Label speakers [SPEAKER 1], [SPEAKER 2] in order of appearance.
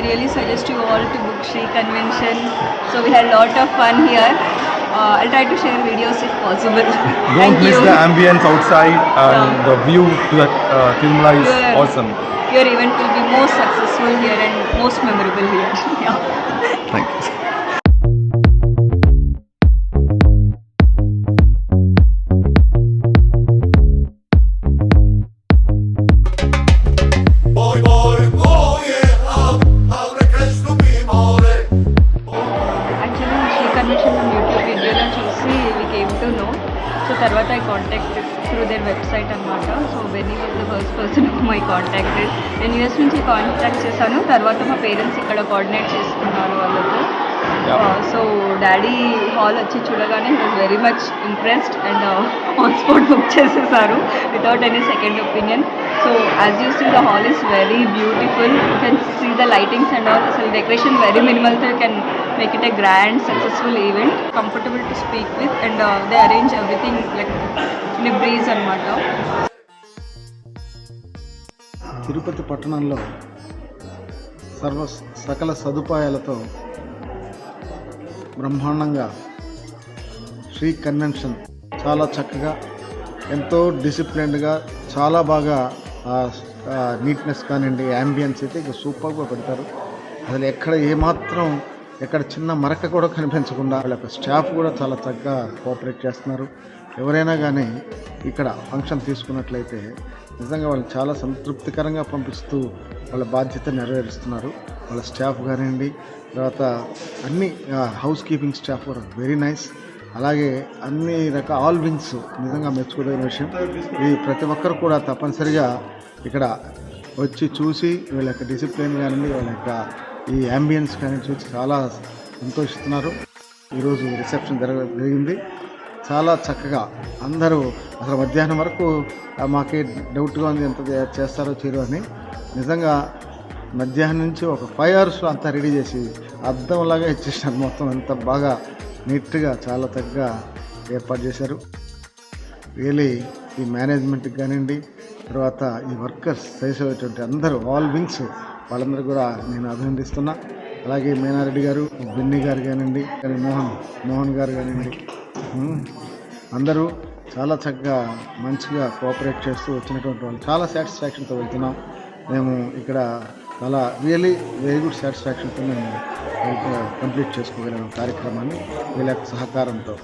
[SPEAKER 1] really suggest you all to book Shree Convention. So we had a lot of fun here. I'll try to share videos if possible.
[SPEAKER 2] Don't miss the ambience outside, and the view to the Tirumala is awesome.
[SPEAKER 1] Your event will be most successful here and most memorable here. Yeah.
[SPEAKER 2] Thank you.
[SPEAKER 1] తర్వాత I contacted through their website అన్నమాట. So Benny was the first person whom I contacted. నేను US నుంచి contact చేశాను. తర్వాత మా parents ఇక్కడ coordinate చేసుకున్నారు వాళ్ళతో. సో డాడీ హాల్ వచ్చి చూడగానే he was very much impressed and on spot book చేసేసారు without any second opinion. So as you see the hall is very beautiful. You can see the lightings and all. అసలు decoration very minimal, so you can make it a grand successful event, comfortable to speak with, and they arrange everything like in a breeze anamata.
[SPEAKER 3] Tirupati పట్టణంలో సకల సదుపాయాలతో బ్రహ్మాండంగా Shri convention చాలా చక్కగా, ఎంతో డిసిప్లిన్డ్గా, చాలా బాగా నీట్నెస్ కానివ్వండి, యాంబియన్స్ అయితే ఇక సూపర్గా పెడతారు. అసలు ఎక్కడ చిన్న మరక కూడా కనిపించకుండా వాళ్ళ యొక్క స్టాఫ్ కూడా చాలా చక్కగా కోఆపరేట్ చేస్తున్నారు. ఎవరైనా కానీ ఇక్కడ ఫంక్షన్ తీసుకున్నట్లయితే నిజంగా వాళ్ళు చాలా సంతృప్తికరంగా పంపిస్తూ వాళ్ళ బాధ్యత నెరవేరుస్తున్నారు. వాళ్ళ స్టాఫ్ కానివ్వండి, తర్వాత అన్ని house keeping staff very nice. అలాగే అన్ని రకాల ఆల్ వింగ్స్ నిజంగా మెచ్చుకోదగిన విషయం. ఇది ప్రతి ఒక్కరు కూడా తప్పనిసరిగా ఇక్కడ వచ్చి చూసి వీళ్ళ యొక్క డిసిప్లిన్ కానివ్వండి, వాళ్ళ యొక్క ఈ యాంబియన్స్ కానీ చూసి చాలా సంతోషిస్తున్నారు. ఈరోజు రిసెప్షన్ జరిగింది చాలా చక్కగా. అందరూ అసలు మధ్యాహ్నం వరకు మాకే డౌట్గా ఉంది ఎంత చేస్తారో చేయరు అని. నిజంగా మధ్యాహ్నం నుంచి ఒక 5 hours అంతా రెడీ చేసి అద్దంలాగా ఇచ్చేసారు. మొత్తం అంత బాగా నీట్గా చాలా చక్కగా ఏర్పాటు చేశారు. రియలీ ఈ మేనేజ్మెంట్కి కానివ్వండి, తర్వాత ఈ వర్కర్స్ చేసేటువంటి అందరూ ఆల్ వింగ్స్ వాళ్ళందరూ కూడా నేను అభినందిస్తున్నా. అలాగే మేనారెడ్డి గారు, బెన్నీ గారు కానివ్వండి, మోహన్ గారు కానివ్వండి, అందరూ చాలా చక్కగా మంచిగా కోఆపరేట్ చేస్తూ వచ్చినటువంటి వాళ్ళు చాలా సాటిస్ఫాక్షన్తో వెళ్తున్నాం. మేము ఇక్కడ చాలా రియలీ వెరీ గుడ్ సాటిస్ఫాక్షన్తో మేము కంప్లీట్ చేసుకోగలిగిన కార్యక్రమాన్ని వీళ్ళ సహకారంతో.